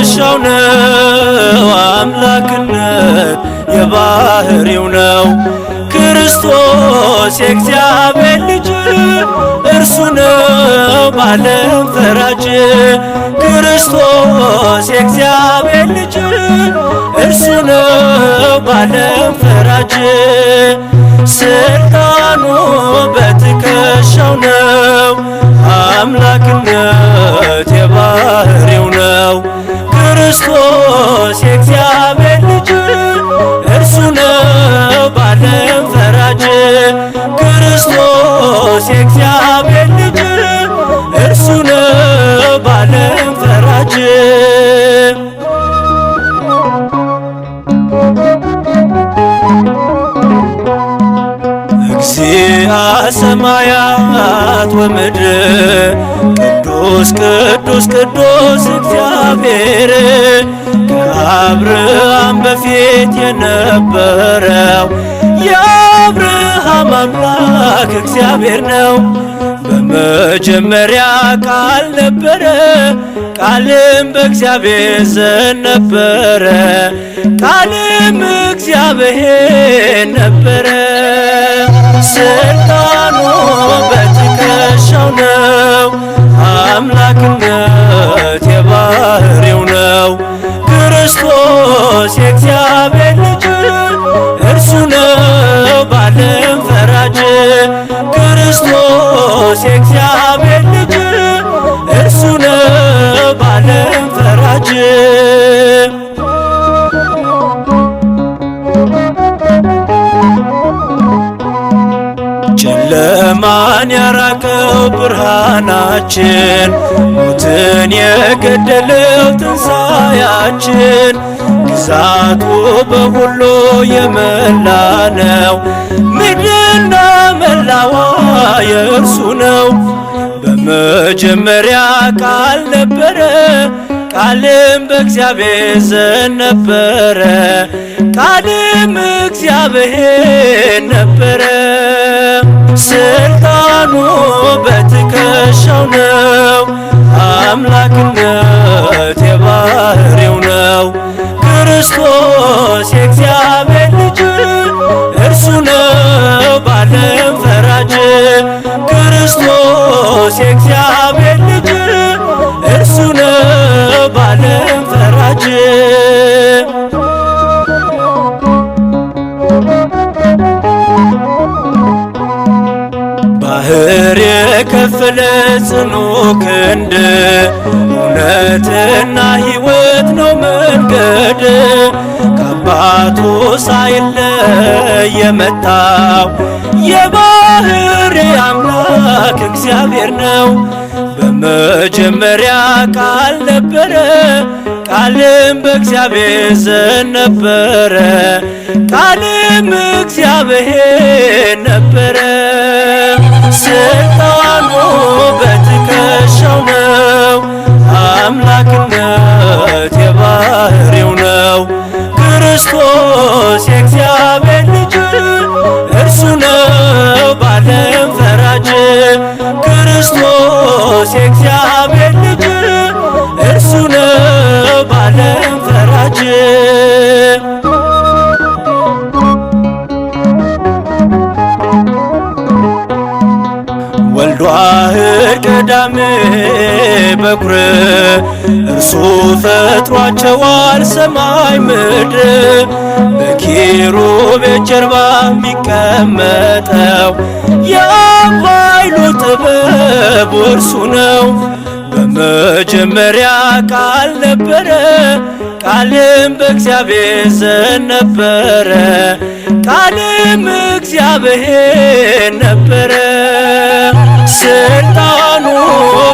በትከሻው ነው። አምላክነት የባህሪው ነው። ክርስቶስ የእግዚአብሔር ልጅ እርሱ ነው በዓለም ፈራጅ። ክርስቶስ የእግዚአብሔር ልጅ እርሱ ነው በዓለም ፈራጅ። ስልጣኑ በትከሻው ነው። አምላክነት የባህሪው ነው። ክርስቶስ የእግዚአብሔር ልጅ እርሱ ነው በዓለም ፈራጅ። ክርስቶስ የእግዚአብሔር ልጅ እርሱ ነው በዓለም ፈራጅ። እግዚአ ሰማያት ወምድር ቅዱስ ቅዱስ ቅዱስ እግዚአብሔር ከአብርሃም በፊት የነበረው የአብርሃም አምላክ እግዚአብሔር ነው። በመጀመሪያ ቃል ነበረ፣ ቃልም በእግዚአብሔር ዘንድ ነበረ፣ ቃልም እግዚአብሔር ነበረ። ስልጣኑ በትከሻው ነው። አምላክነት የባህሪው ነው። ክርስቶስ የእግዚአብሔር ልጅ እርሱ ነው በዓለም ፈራጅ። ክርስቶስ የእግዚአብሔር ልጅ እርሱ ነው በዓለም ፈራጅ። ጨለማን ያራቀው ብርሃናችን፣ ሞትን የገደለው ትንሣኤያችን፣ ግዛቱ በሁሉ የመላ ነው። ምድርና መላዋ የእርሱ ነው። በመጀመሪያ ቃል ነበረ፣ ቃልም በእግዚአብሔር ዘንድ ነበረ፣ ቃልም እግዚአብሔር ነበረ። ስልጣኑ በትከሻው ነው። አምላክነት የባህሪው ነው። ክርስቶስ የእግዚአብሔር ልጅ እርሱ ነው በዓለም ፈራጅ። ክርስቶስ የእግዚአብሔር ልጅ እርሱ ነው በዓለም ፈራጅ። ባህር የከፈለ ጽኑ ክንድ፣ እውነትና ሕይወት ነው መንገድ። ከአባቱ ሳይለይ የመጣው የባህር አምላክ እግዚአብሔር ነው። በመጀመሪያ ቃል ነበረ፣ ቃልም በእግዚአብሔር ዘንድ ነበረ፣ ቃልም እግዚአብሔር ነበረ። ስልጣኑ በትከሻው ነው። አምላክነት የባህሪው ነው። ክርስቶስ የእግዚአብሔር ልጅ እርሱ ነው በዓለም ፈራጅ። ክርስቶስ የእግዚአብሔር ልጅ እርሱ ነው በዓለም ፈራጅ። ወልድ ዋሕድ ቀዳሜ በኵር እርሱ ፈጥሯቸዋል ሰማይ ምድር። በኪሩቤል ጀርባ የሚቀመጠው የአብ ኃይሉ ጥበቡ እርሱ ነው። በመጀመሪያ ቃል ነበረ፣ ቃልም በእግዚአብሔር ዘንድ ነበረ፣ ቃልም እግዚአብሔር ነበረ። ስልጣኑ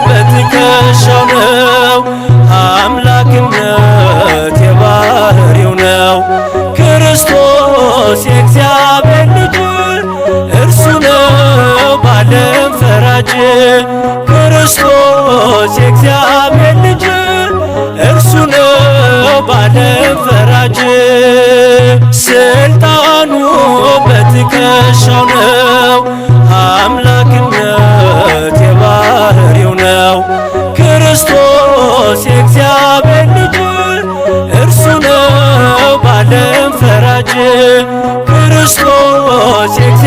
በትከሻው ነው። አምላክነት የባህሪው ነው። ክርስቶስ የእግዚአብሔር ልጅ እርሱ ነው በዓለም ፈራጅ። ክርስቶስ የእግዚአብሔር ልጅ እርሱ ነው በዓለም ፈራጅ። ስልጣኑ በትከሻው ነው። አምላክነት የባህሪው ነው። ክርስቶስ የእግዚአብሔር ልጅ ክርስቶስ